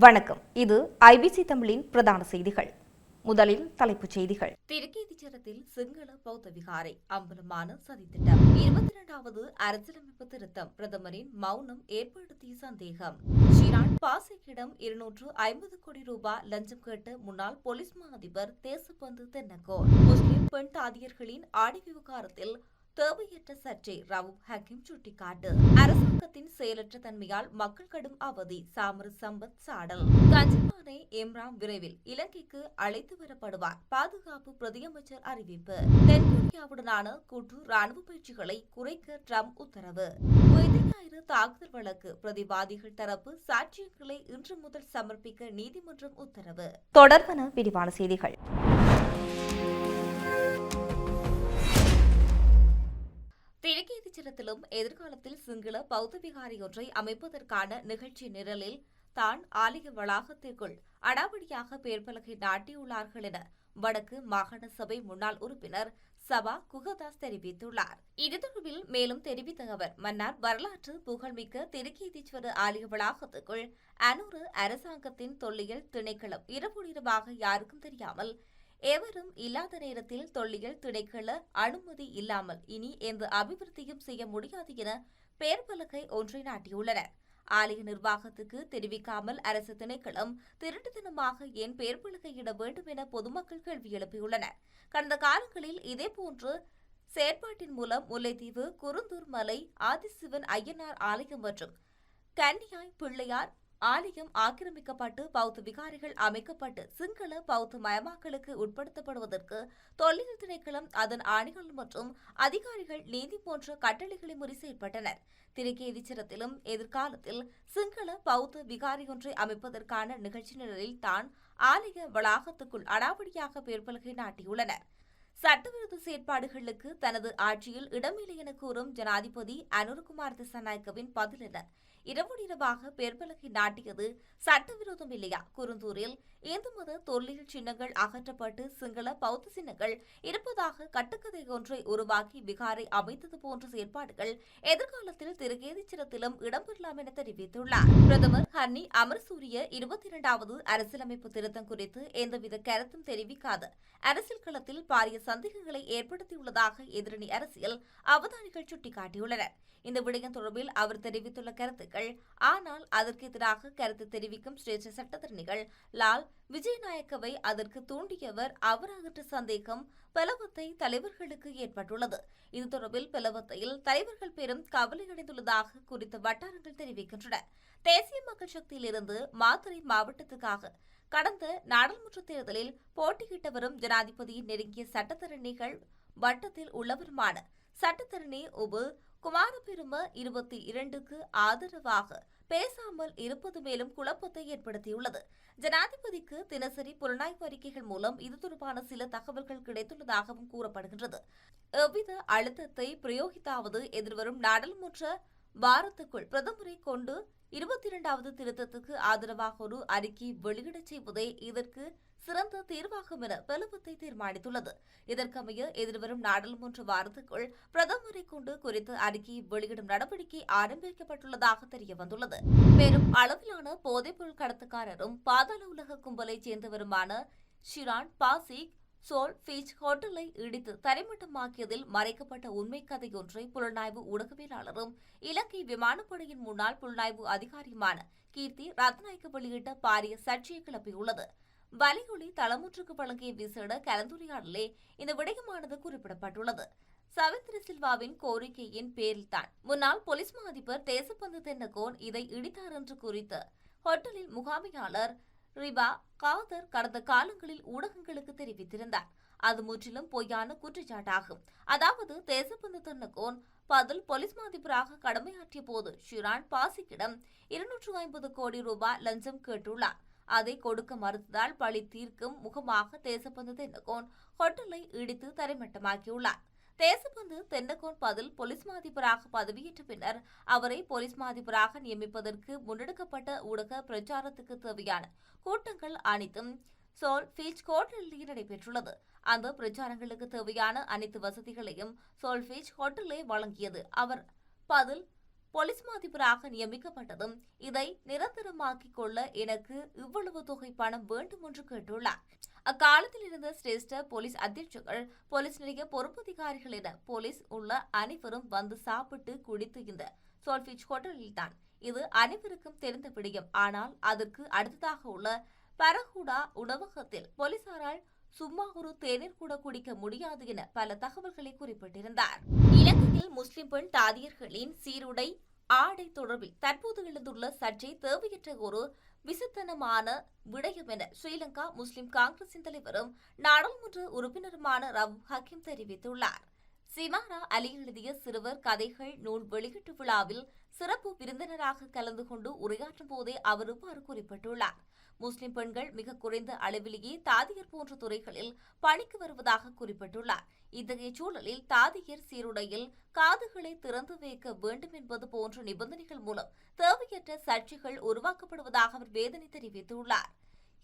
வணக்கம். இது ஐபிசி தமிழின் பிரதான செய்திகள். முதலில் தலைப்புச் செய்திகள். திருக்கேதீச்சரத்தில் சிங்கள பௌத்த விகாரை அம்பலமான சதித்திட்டம். 22வது அரசியலமைப்பு திருத்தம் பிரதமரின் மௌனம் ஏற்படுத்திய சந்தேகம். ஷிரான் பாசிக்கிடம் 250 கோடி ரூபாய் லஞ்சம் கேட்ட முன்னாள் போலீஸ் மா அதிபர் தேசபந்து தென்னகோன். முஸ்லிம் பெண் தாதியர்களின் ஆடை விவகாரத்தில் தேவையற்ற சர்ச்சை ரவூப் ஹக்கீம் சுட்டிக்காட்டு. அரசாங்கத்தின் செயலற்ற தன்மையால் மக்கள் கடும் அவதி சாமர சம்பத் சாடல். கஞ்சமானை இம்ரான் விரைவில் இலங்கைக்கு அழைத்து வரப்படுவார் பாதுகாப்பு பிரதியமைச்சர் அறிவிப்பு. தென்கொரியாவுடனான கூட்டு ராணுவ பயிற்சிகளை குறைக்க ட்ரம்ப் உத்தரவு. ஞாயிறு தாக்குதல் வழக்கு பிரதிவாதிகள் தரப்பு சாட்சியங்களை இன்று முதல் சமர்ப்பிக்க நீதிமன்றம் உத்தரவு. தொடர்பான விரிவான செய்திகள். திருக்கேதீச்சரத்திலும் எதிர்காலத்தில் சிங்கள பௌத்த விகாரை ஒன்றை அமைப்பதற்கான நிகழ்ச்சி நிரலில் தான் ஆலய வளாகத்திற்குள் அடாவடியாக பெயர்பலகை நாட்டியுள்ளார்கள் என வடக்கு மாகாண சபை முன்னாள் உறுப்பினர் சபா குகதாஸ் தெரிவித்துள்ளார். இது தொடர்பில் மேலும் தெரிவித்த அவர், மன்னார் வரலாற்று புகழ்மிக்க திருக்கேதீஸ்வர ஆலய வளாகத்துக்குள் அனூறு அரசாங்கத்தின் தொல்லியல் திணைக்களம் இரவு யாருக்கும் தெரியாமல் எவரும் இல்லாத நேரத்தில் தொல்லியல் திணைக்கள அனுமதி இல்லாமல் இனி எந்த அபிவிருத்தியும் செய்ய முடியாது என பெயர் பலகை ஒன்றை நாட்டியுள்ளனர். ஆலய நிர்வாகத்துக்கு தெரிவிக்காமல் அரசு திணைக்களம் திருட்டுத்தனமாக ஏன் பெயர் பலகையிட வேண்டும் என பொதுமக்கள் கேள்வி எழுப்பியுள்ளனர். கடந்த காலங்களில் இதேபோன்று செயற்பாட்டின் மூலம் முல்லைத்தீவு குருந்தூர் மலை ஆதிசிவன் ஐயனார் ஆலயம் மற்றும் கன்னியாய் பிள்ளையார் ஆலயம் ஆக்கிரமிக்கப்பட்டு பௌத்த விகாரிகள் அமைக்கப்பட்டு சிங்கள பௌத்த மயமாக்கலுக்கு உட்படுத்தப்படுவதற்கு தொல்லியல் திணைக்களம் அதன் ஆணைகள் மற்றும் அதிகாரிகள் நீதி போன்ற கட்டளைகளை மீறி செயற்பட்டனர். திருக்கேதீச்சரத்திலும் எதிர்காலத்தில் சிங்கள பௌத்த விகாரி ஒன்றை அமைப்பதற்கான நிகழ்ச்சி நிரலில் தான் ஆலய வளாகத்துக்குள் அடாவடியாக பெயர்பலகை நாட்டியுள்ளனர். சட்டவிரோத செயற்பாடுகளுக்கு தனது ஆட்சியில் இடமில்லை என கூறும் ஜனாதிபதி அனுரகுமார் திசாநாயக்கவின் பதில் என இரவு பெயர்பலகை நாட்டியது சட்டவிரோதம் இல்லையா? குருந்தூரில் இந்து மத தொல்லியல் சின்னங்கள் அகற்றப்பட்டு சிங்கள பௌத்த சின்னங்கள் இருப்பதாக கட்டுக்கதை ஒன்றை உருவாக்கி விகாரை அமைத்தது போன்ற செயற்பாடுகள் எதிர்காலத்தில் திருக்கேதீச்சரத்திலும் இடம்பெறலாம் என தெரிவித்துள்ளார். பிரதமர் ஹன்னி அமரசூரிய 22வது அரசியலமைப்பு திருத்தம் குறித்து எந்தவித கருத்தும் தெரிவிக்காத அரசியல் களத்தில் பாரிய சந்தேகங்களை ஏற்படுத்தியுள்ளதாக எதிரணி அரசியல் அவதானிகள் சுட்டிக்காட்டியுள்ளனர். இந்த விடயம் தொடர்பில் அவர் தெரிவித்துள்ள கருத்துக்கள், ஆனால் அதற்கு எதிராக கருத்து தெரிவிக்கும் சிரேஷ்ட சட்டத்தரணிகள் லால் விஜயநாயக்கவை அதற்கு தூண்டியவர் அவராகின்ற சந்தேகம் பெலவத்தை தலைவர்களுக்கு ஏற்பட்டுள்ளது. இது தொடர்பில் பெலவத்தையில் தலைவர்கள் பெரும் கவலையடைந்துள்ளதாக குறித்த வட்டாரங்கள் தெரிவிக்கின்றன. தேசிய மக்கள் சக்தியிலிருந்து மாத்தறை மாவட்டத்துக்காக கடந்த நாடாளுமன்ற தேர்தலில் போட்டியிட்ட வரும் ஜனாதிபதியின் நெருங்கிய சட்டத்தரணிகள் வட்டத்தில் உள்ளவருமான சட்டத்தரணி உபு குமாரபெரும 22க்கு ஆதரவாக பேசாமல் இருப்பது மேலும் குழப்பத்தை ஏற்படுத்தியுள்ளது. ஜனாதிபதிக்கு தினசரி புலனாய்வு அறிக்கைகள் மூலம் இது தொடர்பான சில தகவல்கள் கிடைத்துள்ளதாகவும் கூறப்படுகின்றது. எவ்வித அழுத்தத்தை பிரயோகித்தாவது எதிர்வரும் நாடாளுமன்ற வாரத்துக்குள் பிரதமரை கொண்டு 22வது திருத்தத்துக்கு ஆதரவாக ஒரு அறிக்கை வெளியிடச் செய்வதே இதற்கு சிறந்த தீர்வாகும் என பெலவத்தை தீர்மானித்துள்ளது. இதற்கமைய எதிர்வரும் நாடாளுமன்ற வாரத்துக்குள் பிரதமரை கொண்டு குறித்த அறிக்கையை வெளியிடும் நடவடிக்கை ஆரம்பிக்கப்பட்டுள்ளதாக தெரியவந்துள்ளது. பெரும் அளவிலான போதைப்பொருள் கடத்தக்காரரும் பாதாள உலக கும்பலைச் சேர்ந்தவருமான ஷிரான் பாசிக் சோல் பீச் ஹோட்டலை இடித்து தரைமட்டமாக்கியதில் மறைக்கப்பட்ட உண்மை கதையொன்றை புலனாய்வு ஊடகவியலாளரும் இலங்கை விமானப்படையின் முன்னாள் புலனாய்வு அதிகாரியுமான கீர்த்தி ரத்நாயக்க வெளியிட்ட பாரிய சர்ச்சையை கிளப்பியுள்ளது. வலியொலி தளமுற்றுக்கு வழங்கிய விசேட கலந்துரையாடலே இந்த விடயமானது குறிப்பிடப்பட்டுள்ளது. சவேந்திர சில்வாவின் கோரிக்கையின் பேரில்தான் முன்னாள் போலீஸ் மா அதிபர் தேசபந்து தென்னகோன் இதை இடித்தார் என்று குறித்து ஹோட்டலில் முகாமையாளர் ரிபா காதர் கடந்த காலங்களில் ஊடகங்களுக்கு தெரிவித்திருந்தார். அது முற்றிலும் பொய்யான குற்றச்சாட்டாகும். அதாவது தேசபந்து தென்னகோன் பதில் போலீஸ் மா அதிபராக கடமையாற்றிய போது ஷிரான் பாசிக்கிடம் 250 கோடி ரூபாய் லஞ்சம் கேட்டுள்ளார். அதை கொடுக்க மறுத்ததால் பழி தீர்க்கும் முகமாக தேசபந்து தென்னகோன் ஹோட்டலை இடித்து தரைமட்டமாக்கியுள்ளார். தேசபந்து தென்னகோன் பதில் போலீஸ் மா அதிபராக பதவியேற்ற பின்னர் அவரை போலீஸ் மா அதிபராக நியமிப்பதற்கு முன்னெடுக்கப்பட்ட ஊடக பிரச்சாரத்துக்கு தேவையான கூட்டங்கள் அனைத்தும் சோல் பீச் ஹோட்டலில் நடைபெற்றுள்ளது. அந்த பிரச்சாரங்களுக்கு தேவையான அனைத்து வசதிகளையும் சோல் பீச் ஹோட்டலே வழங்கியது. அவர் பதில் போலீஸ் மாதிபராக நியமிக்கப்பட்டதும் இதை நிரந்தரமாக்கிக் கொள்ள எனக்கு இவ்வளவு தொகை பணம் வேண்டும் என்று கேட்டுள்ளார். அக்காலத்தில் இருந்த சிரேஷ்ட போலீஸ் அத்தியட்சகர், போலீஸ் நிலைய பொறுப்பதிகாரிகள் என போலீஸ் உள்ள அனைவரும் வந்து சாப்பிட்டு குடித்து இந்த சோல்ஃபிச் ஹோட்டலில்தான். இது அனைவருக்கும் தெரிந்த விடயம். ஆனால் அதற்கு அடுத்ததாக உள்ள பரகுடா உணவகத்தில் போலீசாரால் சும்மா ஒரு தேநீர் கூட குடிக்க முடியாது என பல தகவல்களை குறிப்பிட்டிருந்தார். இலங்கையில் முஸ்லிம் பெண் தாதியர்களின் சீருடை ஆடை தொடர்பில் தற்போது எழுந்துள்ள சர்ச்சை தேவையற்ற ஒரு விசித்தனமான விடயம் என ஸ்ரீலங்கா முஸ்லிம் காங்கிரசின் தலைவரும் நாடாளுமன்ற உறுப்பினருமான ரவ் ஹக்கீம் தெரிவித்துள்ளார். சிமாரா அலி எழுதிய சிறுவர் கதைகள் நூல் வெளியீட்டு விழாவில் சிறப்பு விருந்தினராக கலந்து கொண்டு உரையாற்றும் போதே அவர் இவ்வாறு குறிப்பிட்டுள்ளார். முஸ்லிம் பெண்கள் மிக குறைந்த அளவிலேயே தாதியர் போன்ற துறைகளில் பணிக்கு வருவதாக குறிப்பிட்டுள்ளார். இத்தகைய சூழலில் தாதியர் சீருடையில் காதுகளை திறந்து வைக்க வேண்டும் என்பது போன்ற நிபந்தனைகள் மூலம் தேவையற்ற சர்ச்சைகள் உருவாக்கப்படுவதாக அவர் வேதனை தெரிவித்துள்ளார்.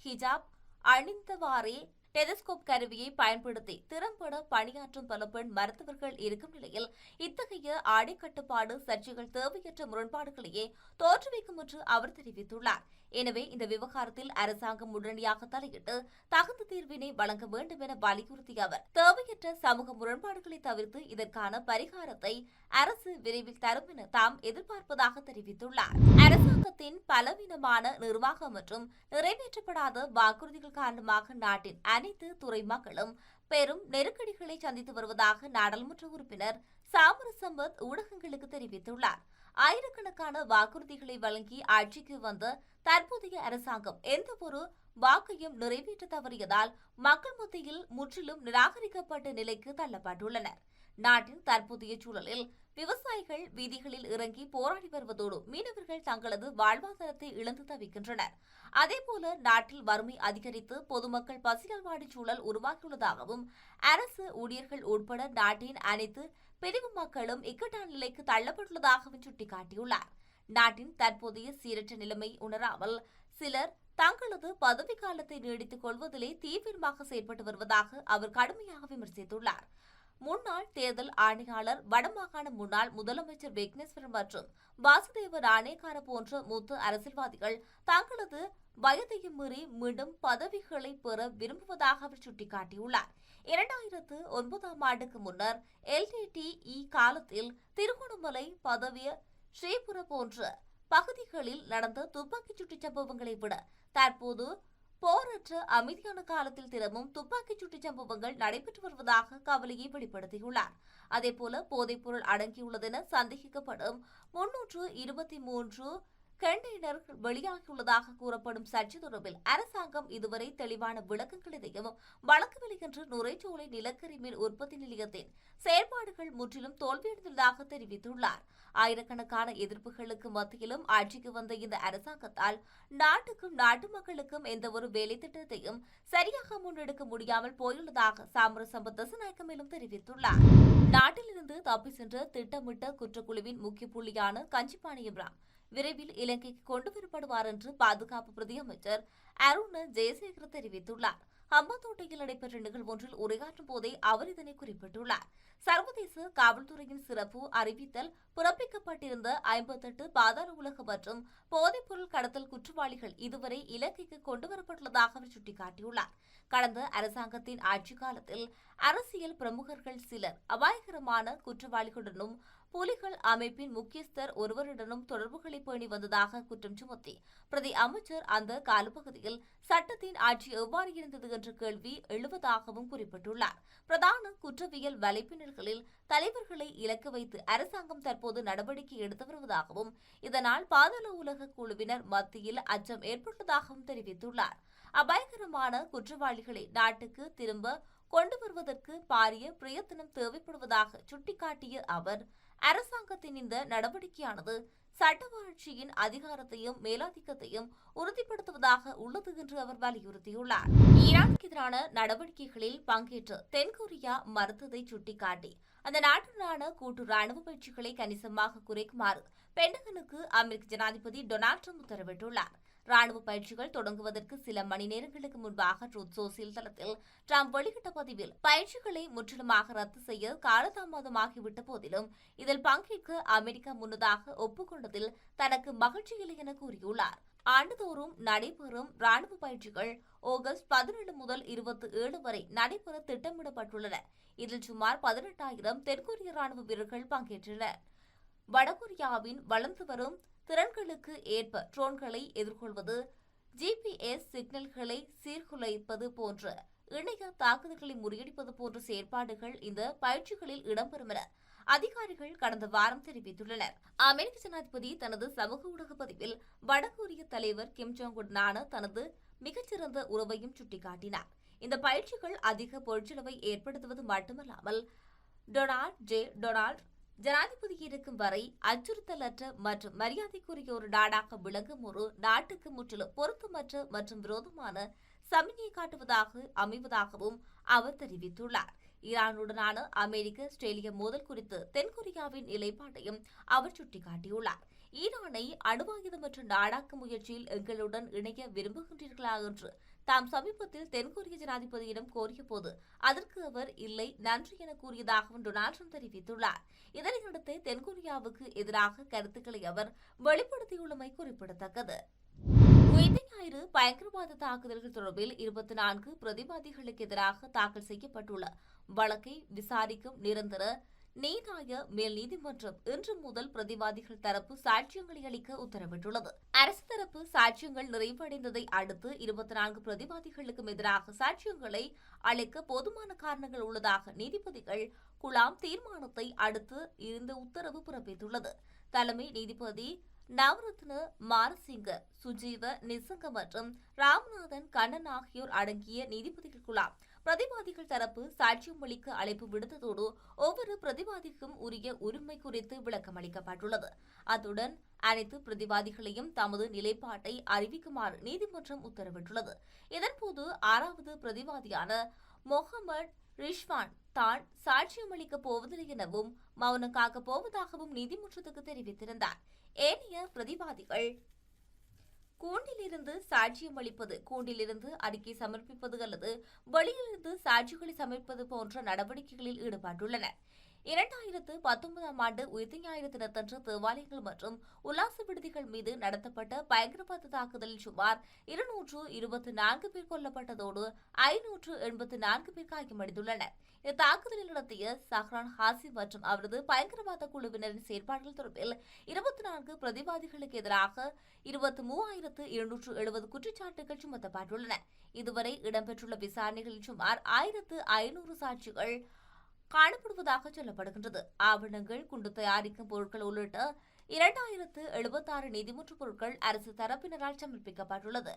ஹிஜாப் அணிந்தவாறே டெலஸ்கோப் கருவியை பயன்படுத்தி திறம்பட பணியாற்றும் பல பெண் மருத்துவர்கள் இருக்கும் நிலையில் இத்தகைய ஆடை கட்டுப்பாடு சர்ச்சைகள் தேவையற்ற முரண்பாடுகளையே தோற்றுவிக்கும் என்று அவர் தெரிவித்துள்ளார். எனவே இந்த விவகாரத்தில் அரசாங்கம் உடனடியாக தலையிட்டு தகுந்த தீர்வினை வழங்க வேண்டும் என வலியுறுத்திய அவர் தேவையற்ற சமூக முரண்பாடுகளை தவிர்த்து இதற்கான பரிகாரத்தை அரசு விரைவில் தரும் என தாம் எதிர்பார்ப்பதாக தெரிவித்துள்ளார். அரசாங்கத்தின் பலவீனமான நிர்வாகம் மற்றும் நிறைவேற்றப்படாத வாக்குறுதிகள் காரணமாக நாட்டின் அனைத்து துறை மக்களும் பெரும் நெருக்கடிகளை சந்தித்து வருவதாக நாடாளுமன்ற உறுப்பினர் சாமர சம்பத் ஊடகங்களுக்கு தெரிவித்துள்ளார். ஆயிரக்கணக்கான வாக்குறுதிகளை வழங்கி ஆட்சிக்கு வந்த தற்போதைய அரசாங்கம் எந்த ஒரு வாக்கையும் நிறைவேற்ற தவறியதால் மக்கள் மத்தியில் முற்றிலும் நிராகரிக்கப்பட்ட நிலைக்கு தள்ளப்பட்டுள்ளனர். நாட்டின் தற்போதைய சூழலில் விவசாயிகள் வீதிகளில் இறங்கி போராடி வருவதோடு மீனவர்கள் தங்களது வாழ்வாதாரத்தை இழந்து தவிக்கின்றனர். அதேபோல நாட்டில் வறுமை அதிகரித்து பொதுமக்கள் பசியால் வாடும் சூழல் உருவாகியுள்ளதாகவும் அரசு ஊழியர்கள் உட்பட நாட்டின் அனைத்து பிரிவு மக்களும் இக்கட்டான நிலைக்கு தள்ளப்பட்டுள்ளதாகவும் சுட்டிக்காட்டியுள்ளார். நாட்டின் தற்போதைய சீரற்ற நிலைமை உணராமல் சிலர் தங்களது பதவி காலத்தை நீடித்துக் கொள்வதிலே தீவிரமாக செயல்பட்டு வருவதாக அவர் கடுமையாக விமர்சித்துள்ளார். முன்னாள் தேர்தல் ஆணையாளர், வடமாகாண முன்னாள் முதலமைச்சர் விக்னேஸ்வரன் மற்றும் வாசுதேவ நாணயக்கார போன்ற மூத்த அரசியல்வாதிகள் தங்களது வயதையும் மீறி மீண்டும் பதவிகளை பெற விரும்புவதாக அவர் சுட்டிக்காட்டியுள்ளார். 2009ஆம் ஆண்டுக்கு முன்னர் LTTE காலத்தில் திருகோணமலை, பதவிய, ஸ்ரீபுர போன்ற பகுதிகளில் நடந்த துப்பாக்கிச் சூட்டுச் சம்பவங்களை விட தற்போது போரற்ற அமைதியான காலத்தில் தினமும் துப்பாக்கிச் சூட்டுச் சம்பவங்கள் நடைபெற்று வருவதாக கவலையை வெளிப்படுத்தியுள்ளார். அதேபோல போதைப்பொருள் அடங்கியுள்ளதென சந்தேகிக்கப்படும் 323 கண்டெய்னர் வெளியாகியுள்ளதாக கூறப்படும் சர்ச்சை தொடர்பில் அரசாங்கம் இதுவரை தெளிவான விளக்கங்கள் எதையும் வழங்கவில்லை என்று நுரைச்சோலை நிலக்கரி மின் உற்பத்தி நிலையத்தின் செயற்பாடுகள் முற்றிலும் தோல்வியடைந்துள்ளதாக தெரிவித்துள்ளார். ஆயிரக்கணக்கான எதிர்ப்புகளுக்கு மத்தியிலும் ஆட்சிக்கு வந்த இந்த அரசாங்கத்தால் நாட்டுக்கும் நாட்டு மக்களுக்கும் எந்த ஒரு வேலை திட்டத்தையும் சரியாக முன்னெடுக்க முடியாமல் போயுள்ளதாக சாமர சம்பத் தசநாயக்க மேலும் தெரிவித்துள்ளார். நாட்டிலிருந்து தப்பி சென்ற திட்டமிட்ட குற்றக்குழுவின் முக்கிய புள்ளியான கஞ்சிப்பாணி இப்ராஹிம் விரைவில் இலங்கைக்கு கொண்டு வரப்படுவார் என்று பாதுகாப்பு பிரதி அமைச்சர் அருண ஜெயசேகர தெரிவித்துள்ளார். ஹம்பாந்தோட்டையில் நடைபெற்ற நிகழ்வு ஒன்றில் உரையாற்றும் போதே அவர் இதனை குறிப்பிட்டுள்ளார். சர்வதேச காவல்துறையின் சிறப்பு அறிவித்தல் பிறப்பிக்கப்பட்டிருந்த 58 பாதாள உலக மற்றும் போதைப்பொருள் கடத்தல் குற்றவாளிகள் இதுவரை இலங்கைக்கு கொண்டுவரப்பட்டுள்ளதாக அவர் சுட்டிக்காட்டியுள்ளார். கடந்த அரசாங்கத்தின் ஆட்சி காலத்தில் அரசியல் பிரமுகர்கள் சிலர் அபாயகரமான குற்றவாளிகளுடனும் புலிகள் அமைப்பின் முக்கியஸ்தர் ஒருவருடனும் தொடர்புகளை பேணி வந்ததாக குற்றம் சுமத்தி பிரதி அமைச்சர் அந்த காலப்பகுதியில் சட்டத்தின் ஆட்சி எவ்வாறு இருந்தது என்ற கேள்வி எழுவதாகவும் குறிப்பிட்டுள்ளார். பிரதான குற்றவியல் வலைப்பின்னல்களில் தலைவர்களை இலக்கு வைத்து அரசாங்கம் தற்போது நடவடிக்கை எடுத்து வருவதாகவும் இதனால் பாதாள உலக குழுவினர் மத்தியில் அச்சம் ஏற்பட்டுள்ளதாகவும் தெரிவித்துள்ளார். அபாயகரமான குற்றவாளிகளை நாட்டுக்கு திரும்ப கொண்டு வருவதற்கு பாரிய பிரயத்தனம் தேவைப்படுவதாக சுட்டிக்காட்டிய அவர் அரசாங்கத்தின் இந்த நடவடிக்கையானது சட்டவாட்சியின் அதிகாரத்தையும் மேலாதிக்கத்தையும் உறுதிப்படுத்துவதாக உள்ளது என்று அவர் வலியுறுத்தியுள்ளார். ஈரானுக்கு எதிரான நடவடிக்கைகளில் பங்கேற்று தென்கொரியா மறுத்ததை சுட்டிக்காட்டி அந்த நாட்டுடனான கூட்டு ராணுவ பயிற்சிகளை கணிசமாக குறைக்குமாறு பென்டகனுக்கு அமெரிக்க ஜனாதிபதி டொனால்ட் ட்ரம்ப் உத்தரவிட்டுள்ளார். ராணுவ பயிற்சிகள் தொடங்குவதற்கு சில மணி நேரங்களுக்கு முன்பாக ட்ரூத் சோசியல் தளத்தில் ட்ரம்ப் வெளியிட்ட பதிவில் பயிற்சிகளை முற்றிலுமாக ரத்து செய்ய காலதாமதமாகிவிட்ட போதிலும் இதில் பங்கேற்க அமெரிக்கா முன்னதாக ஒப்புக்கொண்டதில் தனக்கு மகிழ்ச்சி இல்லை என கூறியுள்ளார். ஆண்டுதோறும் நடைபெறும் ராணுவ பயிற்சிகள் ஆகஸ்ட் 17 முதல் 27 வரை நடைபெற திட்டமிடப்பட்டுள்ளன. இதில் சுமார் 18,000 தென்கொரிய ராணுவ வீரர்கள் பங்கேற்றனர். வடகொரியாவின் வளர்ந்து வரும் திறன்களுக்கு ஏற்ப ட்ரோன்களை எதிர்கொள்வது, ஜிபிஎஸ் சிக்னல்களை சீர்குலைப்பது போன்ற இணைய தாக்குதல்களை முறியடிப்பது போன்ற செயற்பாடுகள் இந்த பயிற்சிகளில் இடம்பெறும் என அதிகாரிகள் கடந்த வாரம் தெரிவித்துள்ளனர். அமெரிக்க ஜனாதிபதி தனது சமூக ஊடக பதிவில் வடகொரிய தலைவர் கிம் ஜோங் உடனான தனது மிகச்சிறந்த உறவையும் சுட்டிக்காட்டினார். இந்த பயிற்சிகள் அதிக பொருட்செலவை ஏற்படுத்துவது மட்டுமல்லாமல் டொனால்ட் ஜனாதிபதி இருக்கும் வரை அச்சுறுத்தலற்ற மற்றும் மரியாதைக்குரிய ஒரு நாடாக விளங்கும் ஒரு நாட்டுக்கு முற்றிலும் பொருத்தமற்ற மற்றும் விரோதமான சமிக்ஞை காட்டுவதாக அமைவதாகவும் அவர் தெரிவித்துள்ளார். ஈரானுடனான அமெரிக்க ஆஸ்திரேலிய மோதல் குறித்து தென்கொரியாவின் நிலைப்பாட்டையும் அவர் சுட்டிக்காட்டியுள்ளார். ஈரானை அணுவாயுதமற்ற நாடாக்கும் முயற்சியில் எங்களுடன் இணைய விரும்புகின்றீர்களா என்று தாம் சமீபத்தில் தென்கொரிய ஜனாதிபதியிடம் கோரிய போது அதற்கு அவர் இல்லை, நன்றி என கூறியதாகவும் டொனால்ட் ட்ரம்ப் தெரிவித்துள்ளார். இதனையடுத்து தென்கொரியாவுக்கு எதிராக கருத்துக்களை அவர் வெளிப்படுத்தியுள்ளமை குறிப்பிடத்தக்கது. உயிர்த்த ஞாயிறு பயங்கரவாத தாக்குதல்கள் தொடர்பில் 24 பிரதிவாதிகளுக்கு எதிராக தாக்கல் செய்யப்பட்டுள்ள வழக்கை விசாரிக்கும் நிரந்தர நீதிய மேல் நீதிமன்றம் இன்று முதல் பிரதிவாதிகள் தரப்பு சாட்சியங்களை அளிக்க உத்தரவிட்டுள்ளது. அரசு தரப்பு சாட்சியங்கள் நிறைவடைந்ததை அடுத்து 24 பிரதிவாதிகளுக்கும் எதிராக சாட்சியங்களை அளிக்க போதுமான காரணங்கள் உள்ளதாக நீதிபதிகள் குழாம் தீர்மானத்தை அடுத்து இந்த உத்தரவு பிறப்பித்துள்ளது. தலைமை நீதிபதி நவரத்ன மாரசிங்க, சுஜீவ நிசங்க மற்றும் ராமநாதன் கண்ணன் ஆகியோர் அடங்கிய நீதிபதிகள் குழாம் பிரதிவாதிகள் தரப்பு சாட்சியம் அளிக்க அழைப்பு விடுத்ததோடு ஒவ்வொரு பிரதிவாதிக்கும் உரிய உரிமை குறித்து விளக்கம் அளிக்கப்பட்டுள்ளது. அத்துடன் அனைத்து பிரதிவாதிகளையும் தமது நிலைப்பாட்டை அறிவிக்குமாறு நீதிமன்றம் உத்தரவிட்டுள்ளது. இதன்போது 6வது பிரதிவாதியான மொஹமட் ரிஷ்வான் தான் சாட்சியம் அளிக்கப் போவதில்லை எனவும் மௌனம் காக்கப் போவதாகவும் நீதிமன்றத்துக்கு தெரிவித்திருந்தார். ஏனைய பிரதிவாதிகள் கூண்டிலிருந்து சாட்சியம் அளிப்பது, கூண்டிலிருந்து அறிக்கை சமர்ப்பிப்பது அல்லது வெளியிலிருந்து சாட்சிகளை சமர்ப்பிப்பது போன்ற நடவடிக்கைகளில் ஈடுபட்டுள்ளனர். 2019ஆம் ஆண்டு உயிர்த்த ஞாயிறு தினத்தன்று தேவாலயங்கள் மற்றும் உல்லாச விடுதிகள் மீது நடத்தப்பட்ட பயங்கரவாத தாக்குதலில் சுமார் 224 பேர் கொல்லப்பட்டதோடு 584 பேர் காயமடைந்துள்ளனர். இந்த தாக்குதலை நடத்திய சஹ்ரான் ஹாசி மற்றும் அவரது பயங்கரவாத குழுவினரின் செயற்பாடுகள் தொடர்பில் 24 பிரதிவாதிகளுக்கு எதிராக 23,270 குற்றச்சாட்டுகள் சுமத்தப்பட்டுள்ளன. இதுவரை இடம்பெற்றுள்ள விசாரணைகளில் சுமார் 1,500 சாட்சிகள் காணப்படுவதாக சொல்லப்படுகின்றது. ஆவணங்கள், குண்டு தயாரிக்கும் பொருட்கள் உள்ளிட்ட 2076 நீதிமன்ற பொருட்கள் அரசு தரப்பினரால் சமர்ப்பிக்கப்பட்டுள்ளது.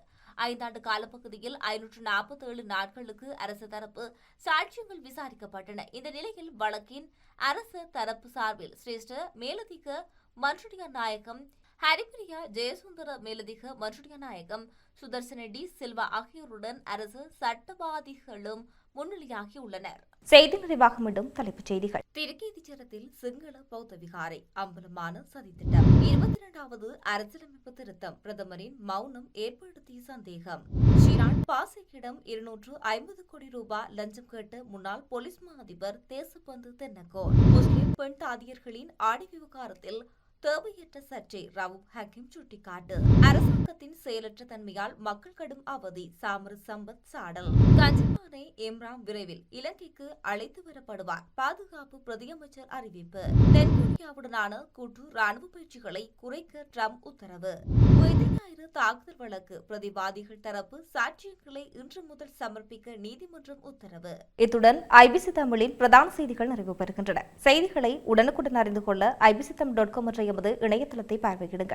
5 ஆண்டு காலப்பகுதியில் 547 நாட்களுக்கு அரசு தரப்பு சாட்சியங்கள் விசாரிக்கப்பட்டன. இந்த நிலையில் வழக்கின் அரசு தரப்பு சார்பில் சிரேஷ்ட மேலதிக மன்றுடியா நாயகம் ஹரிபிரியா ஜெயசுந்தர மேலதிக மன்றுடியா நாயகம் சுதர்சன டி சில்வா ஆகியோருடன் அரசு சட்டவாதிகளும் முன்னிலையாகியுள்ளனர். செய்தி நிறைவாக மீண்டும் தலைப்புச் செய்திகள். திருக்கேதீச்சரத்தில் சிங்கள பௌத்த விகாரை அம்பலமான சதித்திட்டம். 22வது அரசியலமைப்பு திருத்தம். பிரதமரின் மௌனம் ஏற்படுத்திய சந்தேகம். ஷிரான் பாசையிடம் 250 கோடி ரூபாய் லஞ்சம் கேட்ட முன்னாள் போலீஸ் மா அதிபர் தேசபந்து தென்னகோன். முஸ்லிம் பெண் தாதியர்களின் ஆடை விவகாரத்தில் தேவையற்ற சர்ச்சை. ரவூப் ஹக்கீம் சுட்டிக்காட்டு. அரசாங்கத்தின் செயலற்ற தன்மையால் மக்கள் கடும் அவதி. சாமர சம்பத் சாடல். கஞ்சிமானை இம்ரான் விரைவில் இலங்கைக்கு அழைத்து வரப்படுவார். பாதுகாப்பு பிரதியமைச்சர் அறிவிப்பு. தென்கொரியாவுடனான கூட்டு ராணுவ பயிற்சிகளை குறைக்க ட்ரம்ப் உத்தரவு. உயிர்த்த ஞாயிறு தாக்குதல் வழக்கு பிரதிவாதிகள் தரப்பு சாட்சியங்களை இன்று முதல் சமர்ப்பிக்க நீதிமன்றம் உத்தரவு. இத்துடன் ஐபிசி தமிழின் பிரதான செய்திகள் நிறைவு பெறுகின்றன. செய்திகளை உடனுக்குடன் அறிந்து கொள்ள ibc.com என்ற எமது இணையதளத்தை பார்வையிடுங்கள்.